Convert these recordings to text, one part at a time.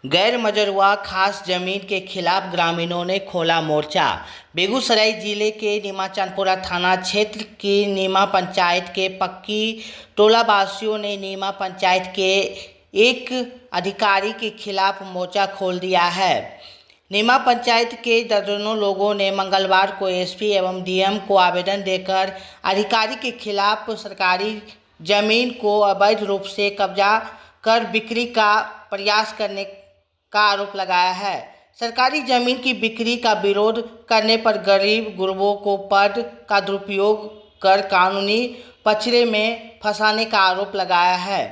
गैर मजरूआ खास जमीन के खिलाफ ग्रामीणों ने खोला मोर्चा। बेगूसराय जिले के नीमाचनपुरा थाना क्षेत्र की नीमा पंचायत के पक्की टोला वासियों ने नीमा पंचायत के एक अधिकारी के खिलाफ मोर्चा खोल दिया है। नीमा पंचायत के दर्जनों लोगों ने मंगलवार को एसपी एवं डीएम को आवेदन देकर अधिकारी के खिलाफ सरकारी जमीन को अवैध रूप से कब्जा कर बिक्री का प्रयास करने का आरोप लगाया है। सरकारी जमीन की बिक्री का विरोध करने पर गरीब गुरबों को पद का दुरुपयोग कर कानूनी पचड़े में फंसाने का आरोप लगाया है।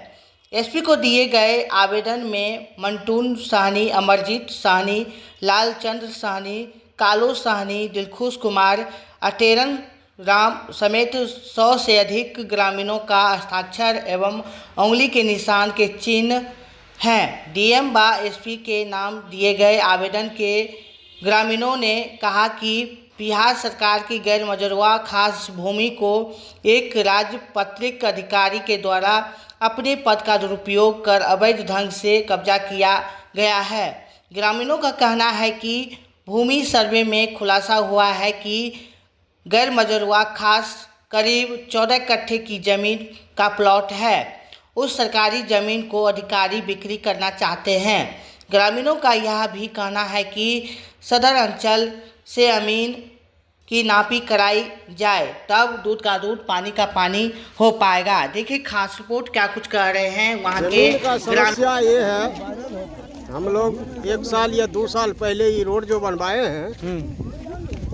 एसपी को दिए गए आवेदन में मंटून साहनी, अमरजीत साहनी, लालचंद्र साहनी, कालो साहनी, दिलखुश कुमार, अटेरन राम समेत 100 से अधिक ग्रामीणों का हस्ताक्षर एवं उंगली के निशान के चिन्ह हैं। डीएम व एसपी के नाम दिए गए आवेदन के ग्रामीणों ने कहा कि बिहार सरकार की गैर मजरूआ खास भूमि को एक राजपत्रित अधिकारी के द्वारा अपने पद का दुरुपयोग कर अवैध ढंग से कब्जा किया गया है। ग्रामीणों का कहना है कि भूमि सर्वे में खुलासा हुआ है कि गैर मजरूआ खास करीब 14 कट्ठे की जमीन का प्लॉट है। उस सरकारी जमीन को अधिकारी बिक्री करना चाहते हैं। ग्रामीणों का यह भी कहना है कि सदर अंचल से जमीन की नापी कराई जाए, तब दूध का दूध पानी का पानी हो पाएगा। देखिए खास रिपोर्ट क्या कुछ कह रहे हैं वहाँ के। समस्या ये है, हम लोग 1 साल या 2 साल पहले ये रोड जो बनवाए हैं,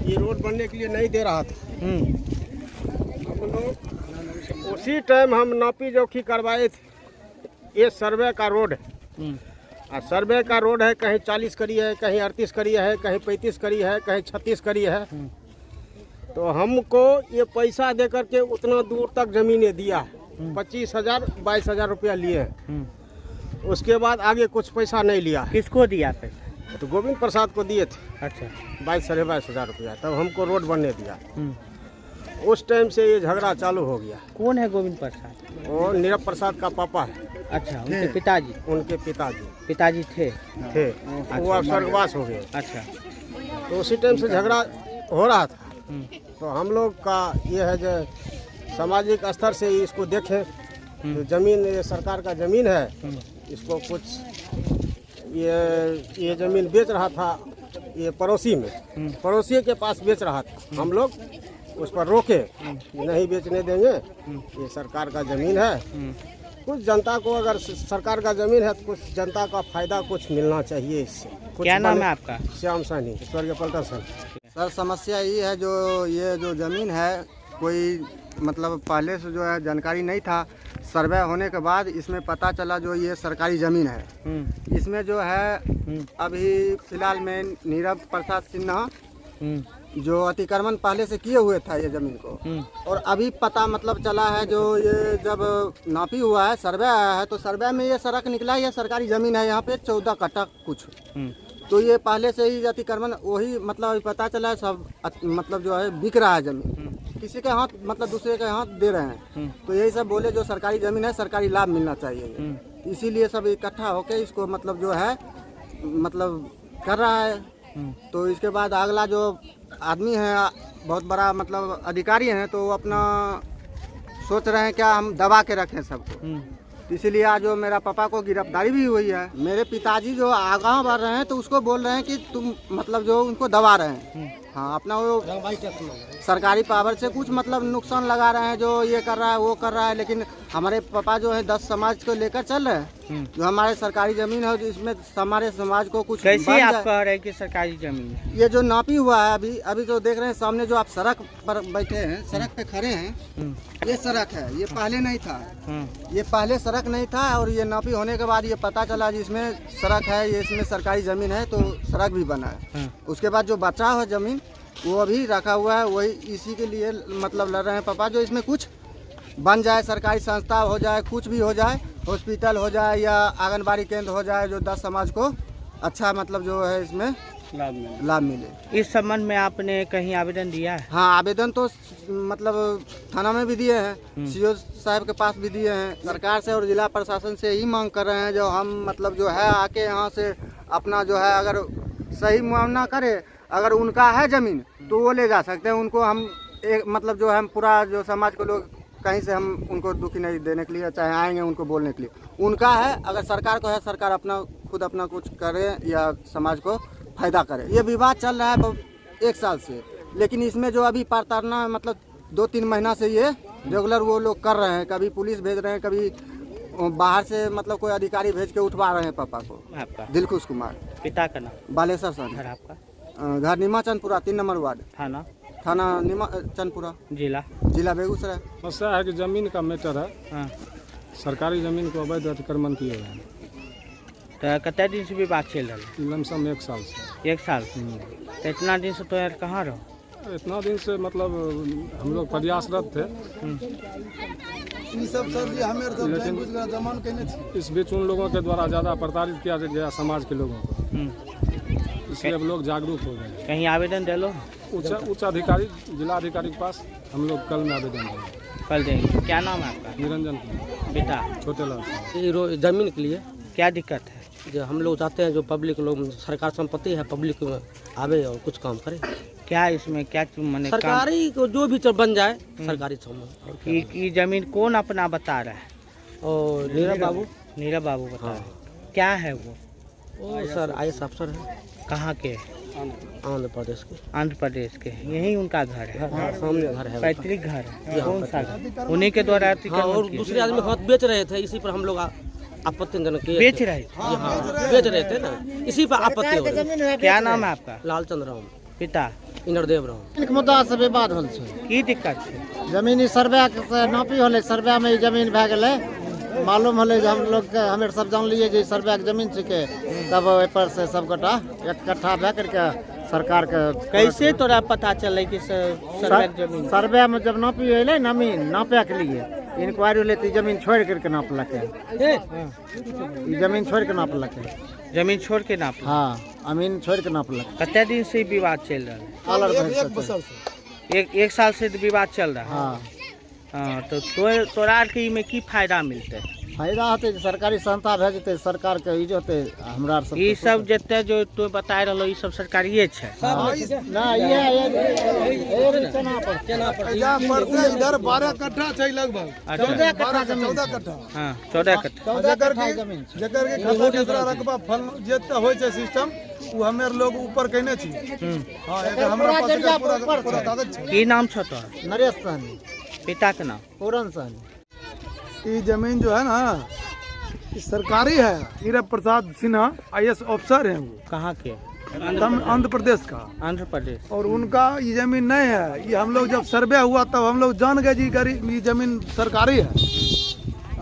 ये रोड बनने के लिए नहीं दे रहा था। हम लोग उसी टाइम हम नापी जोखी करवाए थे। ये सर्वे का रोड है और सर्वे का रोड है, कहीं 40 करी है, कहीं 38 करी है, कहीं 35 करी है, कहीं 36 करी है। तो हमको ये पैसा दे करके उतना दूर तक जमीनें दिया है। 25,000 22,000 रुपया लिए हैं। उसके बाद आगे कुछ पैसा नहीं लिया। किसको दिया पैसा? तो गोविंद प्रसाद को दिए थे। अच्छा, 22,000 रुपया, तब हमको रोड बनने दिया। उस टाइम से ये झगड़ा चालू हो गया। कौन है गोविंद प्रसाद? वो नीरव प्रसाद का पापा है। अच्छा, उनके पिताजी? उनके पिताजी थे। अच्छा, वो अब स्वर्गवास हो गए। अच्छा, तो उसी टाइम से झगड़ा हो रहा था। तो हम लोग का ये है जो सामाजिक स्तर से इसको देखें, तो जमीन ये सरकार का जमीन है, इसको कुछ ये जमीन बेच रहा था, ये पड़ोसी में, पड़ोसी के पास बेच रहा था। हम लोग उस पर रोके, नहीं बेचने देंगे, ये सरकार का जमीन है। कुछ जनता को, अगर सरकार का जमीन है तो कुछ जनता का फायदा कुछ मिलना चाहिए इससे। क्या नाम है आपका? श्याम साहनी, स्वर्गीय पलटन सर। सर समस्या ये है, जो ये जो ज़मीन है, कोई मतलब पहले से जो है जानकारी नहीं था। सर्वे होने के बाद इसमें पता चला जो ये सरकारी ज़मीन है। इसमें जो है अभी फ़िलहाल में नीरव प्रसाद सिन्हा जो अतिक्रमण पहले से किए हुए था ये ज़मीन को, और अभी पता मतलब चला है, जो ये जब नापी हुआ है, सर्वे आया है, तो सर्वे में ये सड़क निकला है, ये सरकारी ज़मीन है। यहाँ पे 14 कट्ठा कुछ, तो ये पहले से ही अतिक्रमण वही मतलब अभी पता चला है, सब मतलब जो है बिक रहा है ज़मीन, किसी के हाथ मतलब दूसरे के हाथ दे रहे हैं। तो यही सब बोले जो सरकारी ज़मीन है, सरकारी लाभ मिलना चाहिए, इसीलिए सब इकट्ठा होके इसको मतलब जो है मतलब कर रहा है। तो इसके बाद अगला जो आदमी है, बहुत बड़ा मतलब अधिकारी हैं, तो वो अपना सोच रहे हैं क्या हम दबा के रखें सबको। इसीलिए आज जो मेरा पापा को गिरफ्तारी भी हुई है। मेरे पिताजी जो आगाह बढ़ रहे हैं, तो उसको बोल रहे हैं कि तुम मतलब जो उनको दबा रहे हैं। हाँ, अपना वो सरकारी पावर से कुछ मतलब नुकसान लगा रहे हैं, जो ये कर रहा है वो कर रहा है। लेकिन हमारे पापा जो है 10 समाज को लेकर चल रहे हैं, जो हमारे सरकारी जमीन है, इसमें हमारे समाज को कुछ कैसे आप कह रहे हैं कि सरकारी जमीन है? ये जो नापी हुआ है, अभी जो देख रहे हैं सामने, जो आप सड़क पर बैठे हैं, सड़क पे खड़े हैं, ये सड़क है, ये पहले नहीं था। ये पहले सड़क नहीं था, और ये नापी होने के बाद ये पता चला जिसमें सड़क है, ये इसमें सरकारी जमीन है, तो सड़क भी बना है। उसके बाद जो बचा हुआ जमीन वो अभी रखा हुआ है, वही इसी के लिए मतलब लड़ रहे हैं पापा, जो इसमें कुछ बन जाए, सरकारी संस्था हो जाए, कुछ भी हो जाए, हॉस्पिटल हो जाए या आंगनबाड़ी केंद्र हो जाए, जो 10 समाज को अच्छा मतलब जो है इसमें लाभ मिले। इस संबंध में आपने कहीं आवेदन दिया है? हाँ, आवेदन तो मतलब थाना में भी दिए हैं, सीओ साहब के पास भी दिए हैं, सरकार से और जिला प्रशासन से यही मांग कर रहे हैं जो हम मतलब जो है आके यहाँ से अपना जो है अगर सही मुआवजा करे, अगर उनका है ज़मीन तो वो ले जा सकते हैं। उनको हम एक मतलब जो है हम पूरा जो समाज को लोग कहीं से हम उनको दुखी नहीं देने के लिए चाहे आएंगे उनको बोलने के लिए, उनका है। अगर सरकार को है, सरकार अपना खुद अपना कुछ करे या समाज को फायदा करे। ये विवाद चल रहा है 1 साल से, लेकिन इसमें जो अभी प्रताड़ना मतलब 2-3 महीना से ये रेगुलर वो लोग कर रहे हैं। कभी पुलिस भेज रहे हैं, कभी बाहर से मतलब कोई अधिकारी भेज के उठवा रहे हैं पापा को। आपका दिलखुश कुमार। पिता का नाम? बालेश्वर सर। घर आपका? घर नीमा चंदपुरा 3 नंबर वार्ड। थाना नीमा चंदपुरा, जिला बेगूसराय। समस्या है कि ज़मीन का मैटर है। हाँ। सरकारी ज़मीन को अवैध अतिक्रमण किए हुए हैं। तो कितने दिन से विवाद चल रहा है? लमसम 1 साल से। 1 साल? तो इतना दिन से तो यार कहाँ रहो? इतना दिन से मतलब हम लोग प्रयासरत थे, लेकिन इस बीच उन लोगों के द्वारा ज़्यादा प्रताड़ित किया गया समाज के लोगों को, इसलिए अब लोग जागरूक हो गए। कहीं आवेदन दे लो? उच्च अधिकारी जिला अधिकारी के पास हम लोग कल में आवेदन देंगे। कल देंगे। क्या नाम है आपका? निरंजन कुमार। बेटा? छोटे लाल। ये ज़मीन के लिए क्या दिक्कत है? जो हम लोग चाहते हैं जो पब्लिक लोग, सरकार संपत्ति है, पब्लिक में आवे और कुछ काम करे। क्या इसमें क्या मैंने सरकारी को जो भी बन जाए सरकारी ये जमीन कौन अपना बता रहा है? और नीरव बाबू बता रहे हैं। क्या है वो? सर IAS अफसर है। कहाँ के? आंध्र प्रदेश के। आंध्र प्रदेश के। यही उनका घर है? सामने घर है, पैतृक घर है। कौन सा घर? उन्हीं के द्वारा और दूसरे आदमी हाथ बेच रहे थे, इसी पर हम लोग आपत्तिजनक बेच रहे थे? हाँ, बेच रहे थे ना, इसी पर आपत्ति हो रही। क्या नाम है आपका? लालचंद्र राम। पिता? इंद्रदेव राम। मुद्दा से विवाद होल छै। की दिक्कत है? जमीनी सर्वे से नापी होले, सर्वे में जमीन भए गेलै, मालूम होले जे हम लोग के हमें सब जान लिए जे सर्वे के जमीन छिके, तब ओइ पर से सब गोटा इकट्ठा भए करके सरकार के। कैसे तोरा पता चले कि सर्वे के जमीन? सर्वे में जब नापी अइले जमीन नापे के लिए इंक्वायरी होले तो जमीन छोड़ करके नापलकै। जमीन छोड़ के नापलकै। जमीन छोड़ के नाप? हाँ, अमीन छोड़ के नापलक। कितने दिन से विवाद चल रहा है? एक साल से विवाद चल रहा है। हाँ, तो तोरा के में की फायदा मिलते? फायदा होते सरकारी संस्था भेजते, सरकार के ई होते हमरा सब। ई सब जते जो तू बता रहलो ई सब सरकारिये छै ना? ये केना पर इधर 12 कट्ठा छै लगभग। 14 कट्ठा जमीन। 14 कट्ठा। हाँ, 14 कट्ठा। जकर के खाता केकरा रकबा फल जेते होय छै सिस्टम उ हमेर लोग ऊपर कहने छी। हां, एकर हमरा पास पूरा कागज छै। की नाम छ तोहर? नरेश सहनी। पिता के नाम? पूरन सहनी। ये जमीन जो है ना ये सरकारी है। नीरव प्रसाद सिन्हा IAS अफसर है। वो कहाँ के? आंध्र प्रदेश का। आंध्र प्रदेश। और उनका ये जमीन नहीं है। ये हम लोग जब सर्वे हुआ तब हम लोग जान गए जी ये जमीन सरकारी है।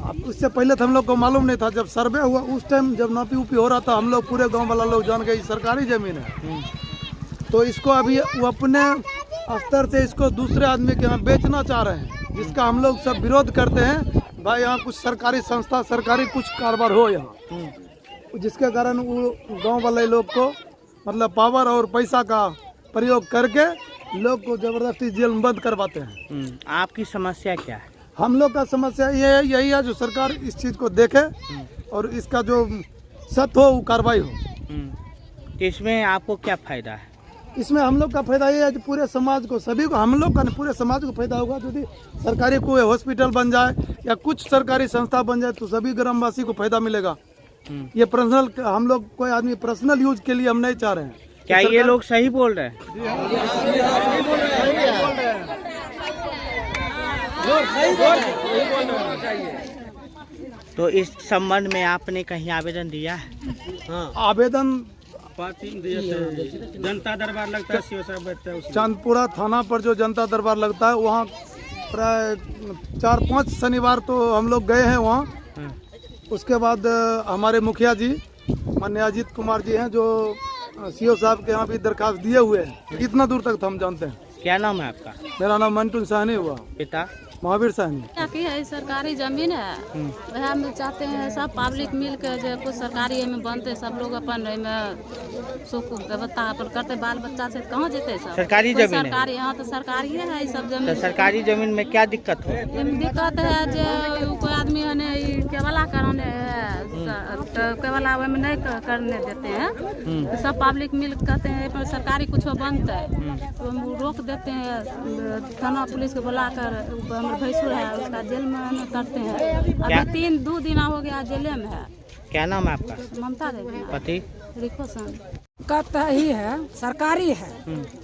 अब उससे पहले तो हम लोग को मालूम नहीं था। जब सर्वे हुआ उस टाइम जब नापी उपी हो रहा था, हम लोग पूरे गांव वाला लोग जान गए सरकारी जमीन है। तो इसको अभी वो अपने स्तर से इसको दूसरे आदमी के यहाँ बेचना चाह रहे हैं, जिसका हम लोग सब विरोध करते हैं। भाई यहाँ कुछ सरकारी संस्था, सरकारी कुछ कारोबार हो यहाँ, जिसके कारण वो गांव वाले लोग को मतलब पावर और पैसा का प्रयोग करके लोग को जबरदस्ती जेल में बंद करवाते हैं। आपकी समस्या क्या है? हम लोग का समस्या ये है, यही है जो सरकार इस चीज़ को देखे और इसका जो सत्य हो वो कार्रवाई हो। इसमें आपको क्या फायदा है? इसमें हम लोग का फायदा ये है कि पूरे समाज को, सभी को, हम लोग का पूरे समाज को फायदा होगा। यदि सरकारी कोई हॉस्पिटल बन जाए या कुछ सरकारी संस्था बन जाए तो सभी ग्रामवासी को फायदा मिलेगा। ये पर्सनल, हम लोग कोई आदमी पर्सनल यूज के लिए हम नहीं चाह रहे हैं। क्या ये लोग सही बोल रहे हैं? तो इस संबंध में आपने कहीं आवेदन दिया है? हाँ, आवेदन जनता दरबार लगता है चांदपुरा थाना पर जो जनता दरबार लगता है वहाँ प्राय 4-5 शनिवार तो हम लोग गए हैं वहाँ। उसके बाद हमारे मुखिया जी माननीय अजीत कुमार जी हैं जो सीओ साहब के यहाँ भी दरखास्त दिए हुए हैं। कितना दूर तक तो हम जानते हैं। क्या नाम है आपका? मेरा नाम मंटू सहनी हुआ। पिता? महावीर साहनी। क्या की है सरकारी जमीन है, वह में चाहते हैं सब पब्लिक मिल के जो कुछ सरकारी में बनते, सब लोग अपन सुख व्यवस्था अपन करते, बाल बच्चा से कहाँ जेते सब सरकारी कोई जमीन है? सरकारी यहाँ तो सरकारी है ये सब जमीन। तो सरकारी जमीन में क्या दिक्कत हो? एमे दिक्कत है जो कोई आदमी है ने केवला कराने है तो केवला में नहीं करने देते हैं, तो सब पब्लिक मिल के कहते हैं पर सरकारी कुछ बनता है तो हम रोक देते हैं, थाना पुलिस को बुलाकर भैंसुर है उसका जेल में करते हैं। अभी 2 दिन हो गया जेल में है। क्या नाम है आपका? ममता देवी। पति? रिकोसन। दिक्कत ही है, सरकारी है,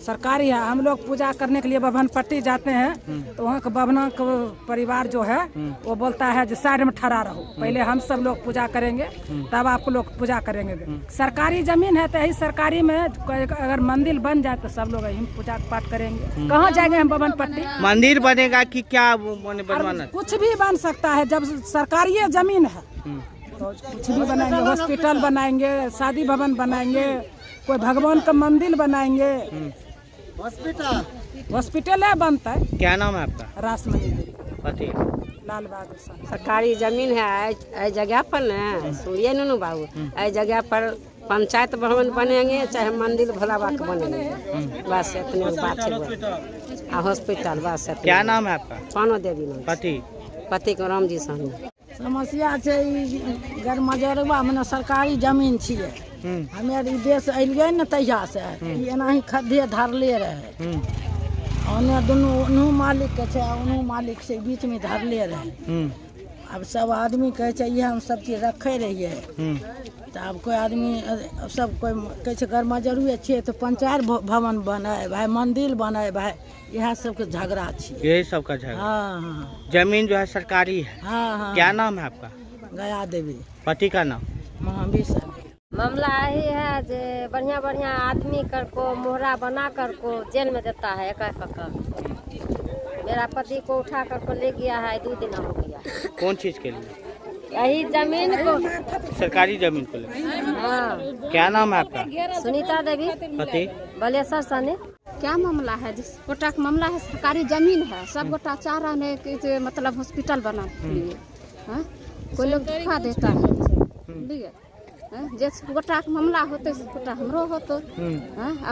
सरकारी है। हम लोग पूजा करने के लिए बभन पट्टी जाते हैं तो वहाँ का बभना का परिवार जो है वो बोलता है जो साइड में ठहरा रहो, पहले हम सब लोग पूजा करेंगे तब आप लोग पूजा करेंगे। सरकारी जमीन है तो यही सरकारी में अगर मंदिर बन जाए तो सब लोग यही पूजा पाठ करेंगे। कहाँ जाएंगे हम बभन पट्टी? मंदिर बनेगा कि क्या बनवाना? कुछ भी बन सकता है, जब सरकारी जमीन है तो कुछ भी बनाएंगे, हॉस्पिटल बनाएंगे, शादी भवन बनाएंगे, कोई भगवान का मंदिर बनाएंगे, हॉस्पिटल है बनता है। क्या नाम है आपका? रासमणी। पति? लाल बहादुर साहब। सरकारी जमीन है जगह पर न सुनिए नुनू बाबू, जगह पर पंचायत भवन बनेंगे चाहे मंदिर भोला बाबा के बनेंगे, बस इतने बात है। हॉस्पिटल बस। क्या नाम है आपका? पानो देवी नाम। पति? पति को रामजी साहनी। समस्या छै गरमजरुआ में सरकारी जमीन छियै, हमे ई देश एलियै ने तहिया से एनाही खड्डे धरले रहे, ओने दुनू मालिक के छै, ओनू मालिक से बीच में धरले रहे। अब सब आदमी कहे छै ये हम सब चीज रखे रहिए, तो अब कोई आदमी सब कोई कहे छै गरमजरुए छियै तो पंचायत भवन बने भाई, मंदिर बने भाई, यह सब के झगड़ा छियै। यही सब का झगड़ा? हाँ हाँ। जमीन जो है सरकारी है? हाँ हाँ। क्या नाम है आपका? गया देवी। पति का नाम? महावीर साहब। मामला यही है जो बढ़िया बढ़िया आदमी कर को मोहरा बना कर को जेल में देता है एक। मेरा पति को उठा कर को ले गया है, 2 दिन हो गया। कौन चीज के लिए? यही जमीन को, सरकारी जमीन को लेकर? हाँ। क्या नाम है आपका? सुनीता देवी। पति? बलेश्वर सानी। क्या मामला है? जिस गोटा का मामला है सरकारी जमीन है, सब गोटा चाह रहे हैं कि मतलब हॉस्पिटल बना लिए, कोई लोग धोखा देता है, ठीक है। जिस गोटा का मामला होते गोटा हमरो होतो,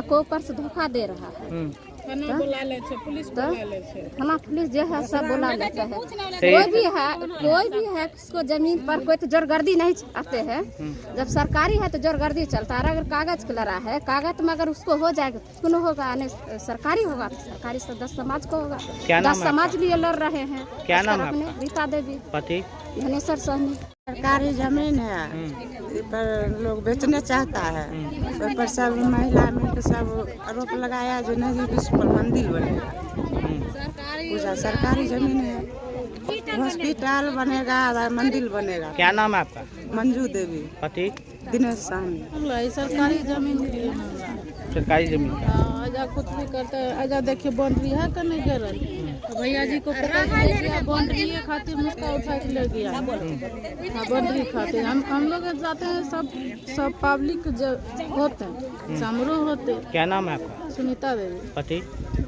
को ऊपर से धोखा दे रहा है। थाना पुलिस जो है सब बुला लेते हैं। कोई भी है किसको जमीन पर कोई तो जोरगर्दी नहीं चाहते हैं। जब सरकारी है तो जोरगर्दी चलता है, अगर कागज के लड़ा है, कागज में अगर उसको हो जाएगा तो उसको न होगा, सरकारी होगा तो सरकारी से 10 समाज को होगा। 10 समाज लिए लड़ रहे हैं। क्या नाम है? रीता देवी। पति? धनेश्वर साहनी। सरकारी जमीन है पर लोग बेचने चाहता है, उस पर सब महिला मिलकर सब आरोप लगाया जो नहीं विश्व पर मंदिर बनेगा। पूजा सरकारी जमीन है, हॉस्पिटल बनेगा, मंदिर बनेगा। क्या नाम है आपका? मंजू देवी। पति? दिनेश साहनी। सरकारी जमीन के लिए सरकारी जमीन का? आजा कुछ भी करते हैं, आजा देखिए बाउंड्री है कि नहीं गिरल, तो भैया जी को पकड़ के ले गया, बाउंड्री खातिर मुस्का उठा के ले गया। हाँ, बाउंड्री खातिर हम लोग जाते हैं, सब पब्लिक जो होते हैं समरो होते। क्या नाम है आपका? सुनीता देवी। पति?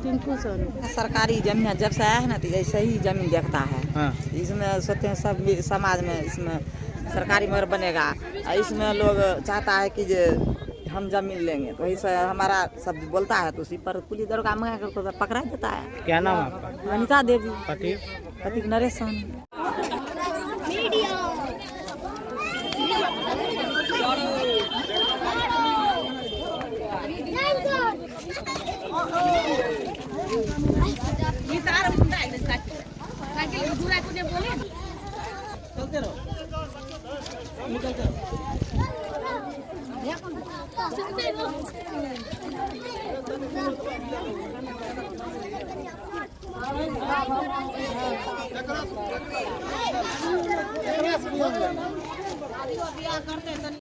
टिंकू सर। सरकारी जमीन जब से आया है ना तो ऐसे ही जमीन देखता है। हाँ। इसमें सोचते हैं सब समाज में इसमें सरकारी मगर बनेगा, इसमें लोग चाहता है कि जो हम जमीन लेंगे, तो वही से हमारा सब बोलता है तो उसी पर पुलिस दरोगा मंगा कर पकड़ा देता है। क्या नाम है आपका? अनिता देवी। पति? पति नरेश साहनी।